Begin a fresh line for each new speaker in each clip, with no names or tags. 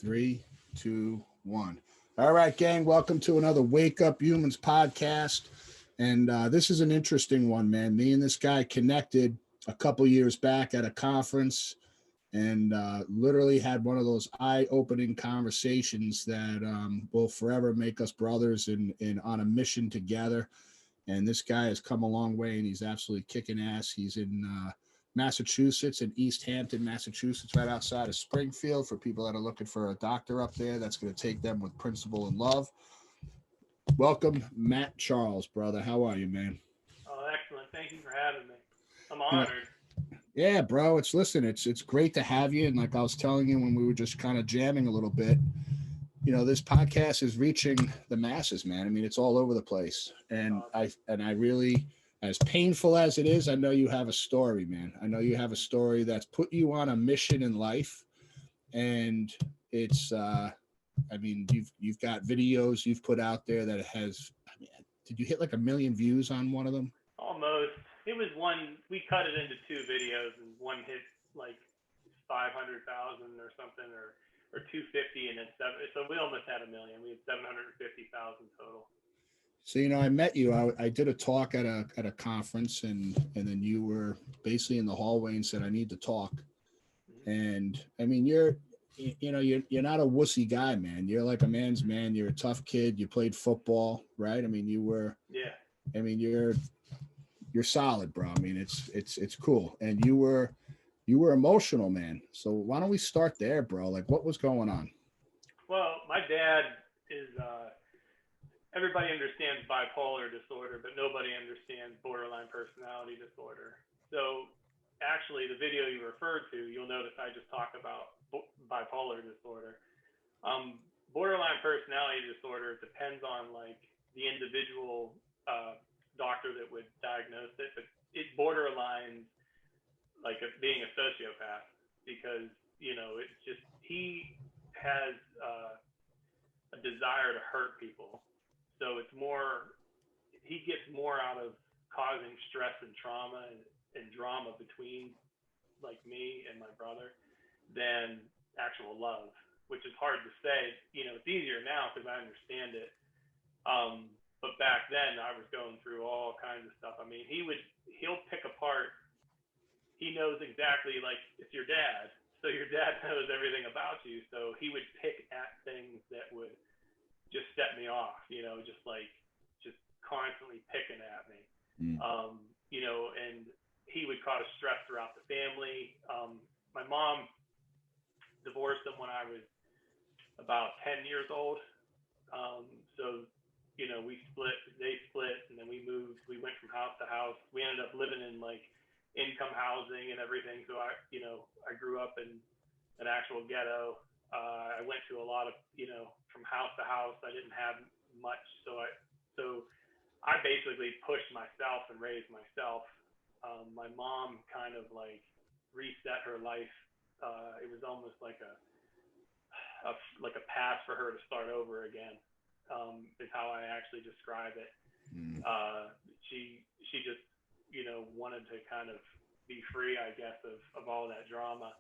Three, two, one. All right, gang. Welcome to another Wake Up Humans podcast. And this is an interesting one, man. Me and this guy connected a couple years back at a conference and literally had one of those eye-opening conversations that will forever make us brothers in on a mission together. And this guy has come a long way, and he's absolutely kicking ass. He's in Massachusetts, in East Hampton, Massachusetts, right outside of Springfield. For people that are looking for a doctor up there, that's going to take them with principle and love. Welcome, Matt Charles, brother. How are you, man?
Oh, excellent. Thank you for having me. I'm honored.
Yeah, bro. It's great to have you. And like I was telling you when we were just kind of jamming a little bit, you know, this podcast is reaching the masses, man. I mean, it's all over the place. And I really, as painful as it is, I know you have a story, man. I know you have a story that's put you on a mission in life. And it's I mean, you've got videos you've put out there that has, I mean, did you hit like 1 million views on one of them?
Almost. It was one, we cut it into 2 videos and one hit like 500,000 or something, or 250, and then 7. So we almost had 1 million. We had 750,000 total.
So, you know, I met you. I did a talk at a conference, and then you were basically in the hallway and said, I need to talk. Mm-hmm. And I mean, you're not a wussy guy, man. You're like a man's man. You're a tough kid. You played football, right? I mean,
yeah.
I mean, you're solid, bro. I mean, it's cool. And you were emotional, man. So why don't we start there, bro? Like, what was going on?
Well, my dad is, everybody understands bipolar disorder, but nobody understands borderline personality disorder. So actually, the video you referred to, you'll notice I just talk about bipolar disorder. Borderline personality disorder depends on like the individual doctor that would diagnose it, but it borderlines like being a sociopath, because, you know, it's just, he has a desire to hurt people. So it's more, he gets more out of causing stress and trauma and drama between like me and my brother than actual love, which is hard to say. You know, it's easier now because I understand it. But back then I was going through all kinds of stuff. I mean, he'll pick apart, he knows exactly, like, it's your dad. So your dad knows everything about you. So he would pick at things that would just set me off, you know, just constantly picking at me. You know, and he would cause stress throughout the family. My mom divorced him when I was about 10 years old. So, you know, they split, and then we moved. We went from house to house. We ended up living in like income housing and everything. So I grew up in an actual ghetto. I went to a lot of, you know, from house to house. I didn't have much. So I basically pushed myself and raised myself. My mom kind of like reset her life. It was almost like a path for her to start over again, is how I actually describe it. She just, you know, wanted to kind of be free, I guess, of all that drama.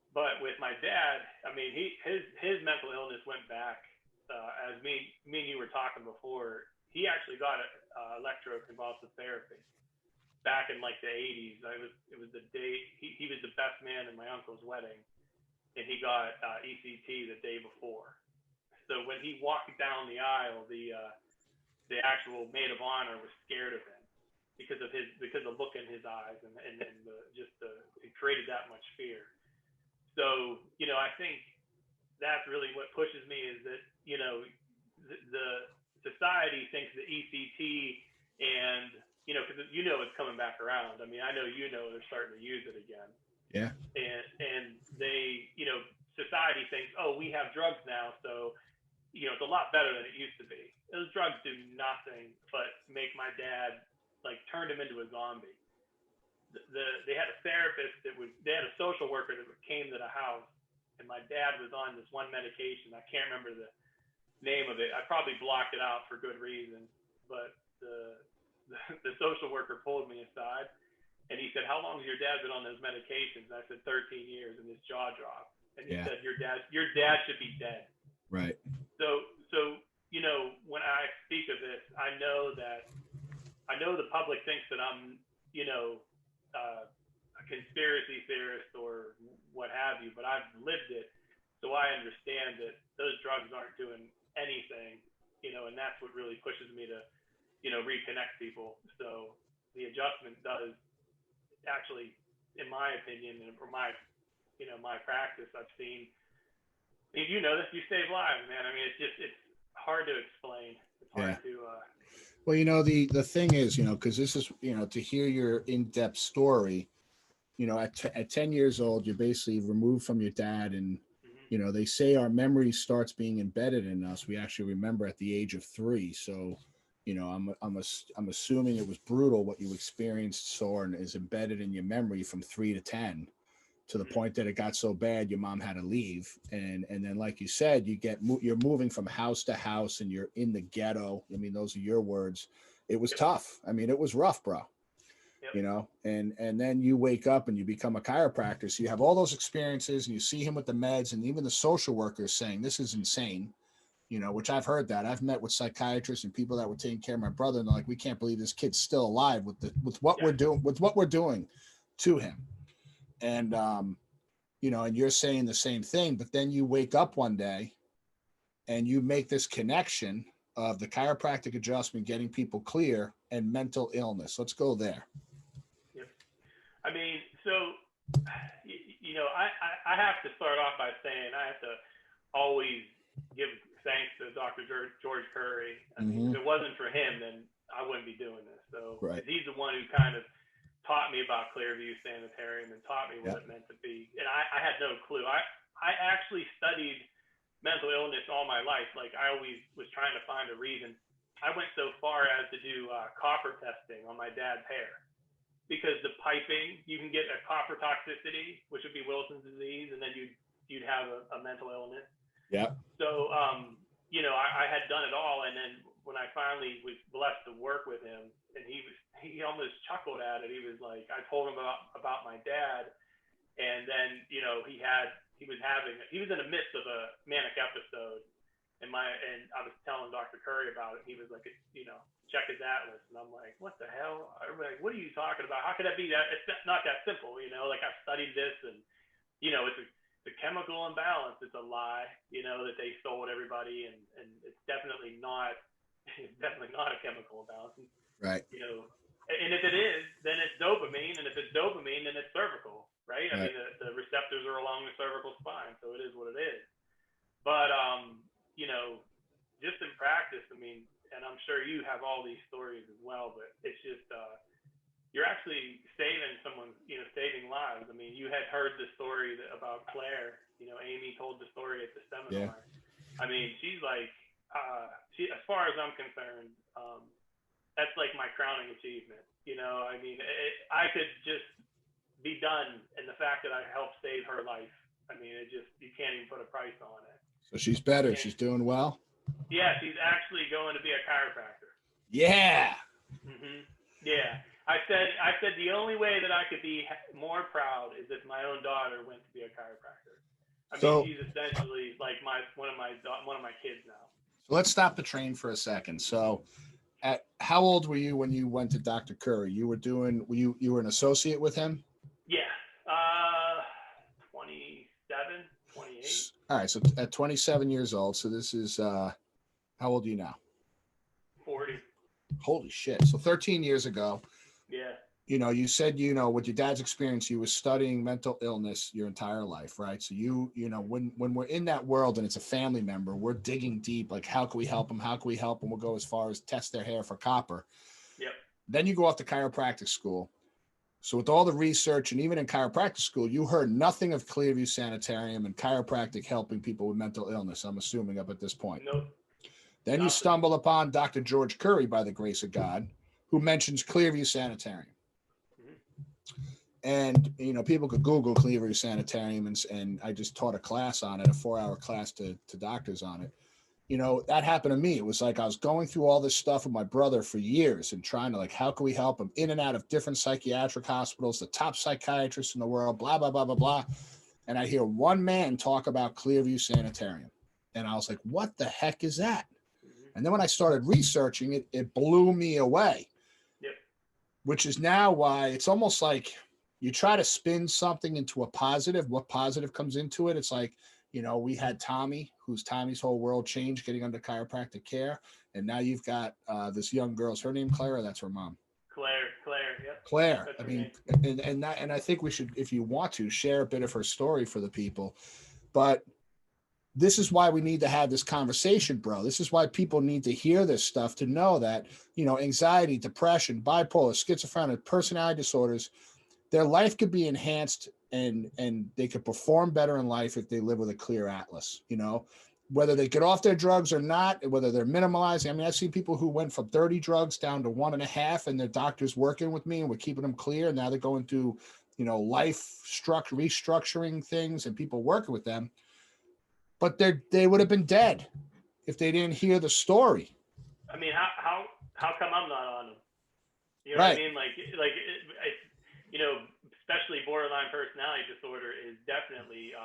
But with my dad, I mean, his mental illness went back, as me and you were talking before. He actually got electroconvulsive therapy back in like the 80s. It was the day he was the best man in my uncle's wedding, and he got ECT the day before. So when he walked down the aisle, the actual maid of honor was scared of him. because of the look in his eyes and it created that much fear. So, I think that's really what pushes me is that, the society thinks the ECT and, because it's coming back around. I mean, I know they're starting to use it again.
Yeah.
And they, society thinks, oh, we have drugs now, so, it's a lot better than it used to be. Those drugs do nothing but make my dad, turned him into a zombie. They had a therapist they had a social worker that came to the house, and my dad was on this one medication. I can't remember the name of it. I probably blocked it out for good reason, but the social worker pulled me aside, and he said, "How long has your dad been on those medications?" And I said, 13 years, and his jaw dropped. And he said, Your dad should be dead."
Right.
So when I speak of this, I know the public thinks that I'm, a conspiracy theorist or what have you, but I've lived it, so I understand that those drugs aren't doing anything, and that's what really pushes me to, reconnect people. So the adjustment does actually, in my opinion, or my practice, I've seen. If you know this, you save lives, man. I mean, it's hard to explain. It's hard to.
Well, the thing is, because this is, to hear your in-depth story, at 10 years old, you're basically removed from your dad, and they say our memory starts being embedded in us. We actually remember at the age of 3. So, I'm assuming it was brutal what you experienced, Soren, is embedded in your memory from 3 to 10. To the point that it got so bad your mom had to leave, and then, like you said, you're moving from house to house, and you're in the ghetto. I mean, those are your words. It was tough. I mean, it was rough, bro.
Yep.
And then you wake up and you become a chiropractor. So you have all those experiences, and you see him with the meds, and even the social workers saying this is insane. Which I've heard that. I've met with psychiatrists and people that were taking care of my brother, and they're like, we can't believe this kid's still alive with what we're doing to him. And, and you're saying the same thing, but then you wake up one day and you make this connection of the chiropractic adjustment, getting people clear, and mental illness. Let's go there.
Yep. I mean, so, I have to start off by saying I have to always give thanks to Dr. George Curry. I mean, if it wasn't for him, then I wouldn't be doing this. So he's the one who kind of taught me about Clearview Sanitarium and taught me what it meant to be. And I had no clue. I actually studied mental illness all my life. Like, I always was trying to find a reason. I went so far as to do copper testing on my dad's hair, because the piping, you can get a copper toxicity, which would be Wilson's disease, and then you'd have a mental illness.
Yeah.
So, I had done it all. And then when I finally was blessed to work with him, and he almost chuckled at it. He was like, I told him about my dad, and then, he was in the midst of a manic episode, and I was telling Dr. Curry about it. He was like, check his atlas, and I'm like, what the hell? I'm like, what are you talking about? How could that be? That it's not that simple, like, I've studied this, and it's a chemical imbalance. It's a lie, that they sold everybody, and it's definitely not a chemical imbalance.
Right.
And if it is, then it's dopamine, and if it's dopamine, then it's cervical, right? I mean, the receptors are along the cervical spine, so it is what it is. But just in practice, I mean, and I'm sure you have all these stories as well, but it's just you're actually saving someone, saving lives. I mean, you had heard the story about Claire. Amy told the story at the seminar. Yeah. I mean, she's like, as far as I'm concerned, that's like my crowning achievement. I mean, I could just be done, and the fact that I helped save her life, I mean, you can't even put a price on it.
So she's better. She's doing well.
Yeah, she's actually going to be a chiropractor.
Yeah.
Yeah. I said the only way that I could be more proud is if my own daughter went to be a chiropractor. I mean, she's essentially like one of my kids now.
So let's stop the train for a second. So, how old were you when you went to Dr. Curry? You were an associate with him?
Yeah, 27, 28.
All right, so at 27 years old. So this is how old are you now?
40.
Holy shit! So 13 years ago,
Yeah.
You said, with your dad's experience, you were studying mental illness your entire life, right? So when we're in that world and it's a family member, we're digging deep, like, how can we help them? How can we help them? We'll go as far as test their hair for copper.
Yep.
Then you go off to chiropractic school. So with all the research, and even in chiropractic school, you heard nothing of Clearview Sanitarium and chiropractic helping people with mental illness, I'm assuming, up at this point.
Nope.
Then you stumble upon Dr. George Curry, by the grace of God, who mentions Clearview Sanitarium. And, people could Google Clearview Sanitarium, and I just taught a class on it, a 4-hour class to doctors on it. That happened to me. It was like I was going through all this stuff with my brother for years and trying to, like, how can we help him, in and out of different psychiatric hospitals, the top psychiatrists in the world, blah, blah, blah, blah, blah. And I hear one man talk about Clearview Sanitarium. And I was like, what the heck is that? And then when I started researching it, it blew me away.
Yep.
Which is now why it's almost like you try to spin something into a positive. What positive comes into it? It's like, we had Tommy's whole world changed getting under chiropractic care. And now you've got this young girl's, her name Claire, that's her mom.
Claire, yep.
Claire. I mean, and I think we should, if you want to, share a bit of her story for the people. But this is why we need to have this conversation, bro. This is why people need to hear this stuff, to know that, anxiety, depression, bipolar, schizophrenia, personality disorders, their life could be enhanced and they could perform better in life if they live with a clear atlas, whether they get off their drugs or not, whether they're minimalizing. I mean, I've seen people who went from 30 drugs down to 1.5, and their doctor's working with me and we're keeping them clear. Now they're going through, life restructuring things and people working with them. But they would have been dead if they didn't hear the story.
I mean, how come I'm not on them? You know
right.
what I mean? Like, especially borderline personality disorder is definitely,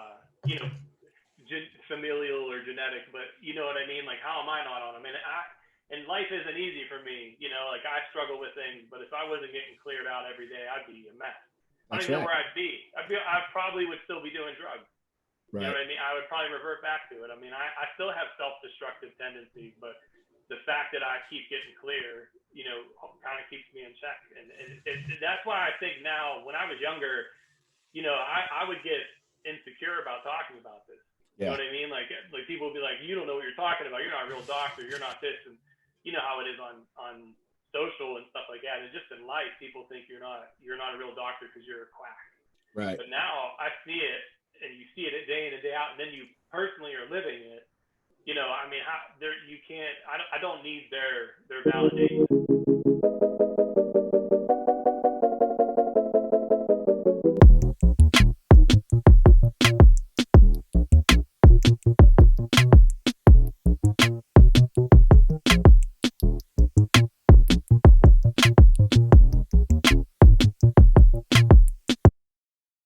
familial or genetic. But you know what I mean? Like, how am I not on them? And life isn't easy for me. Like, I struggle with things, but if I wasn't getting cleared out every day, I'd be a mess. I don't even know where I'd be. I probably would still be doing drugs. Right. You know what I mean? I would probably revert back to it. I mean, I still have self-destructive tendencies, but the fact that I keep getting clear, kind of keeps me in check. And that's why I think now, when I was younger, I would get insecure about talking about this. You know what I mean? Like people would be like, you don't know what you're talking about. You're not a real doctor. You're not this. And you know how it is on social and stuff like that. And just in life, people think you're not a real doctor because you're a quack.
Right.
But now I see it. And you see it day in and day out, and then you personally are living it. I mean, you can't. I don't need their validation.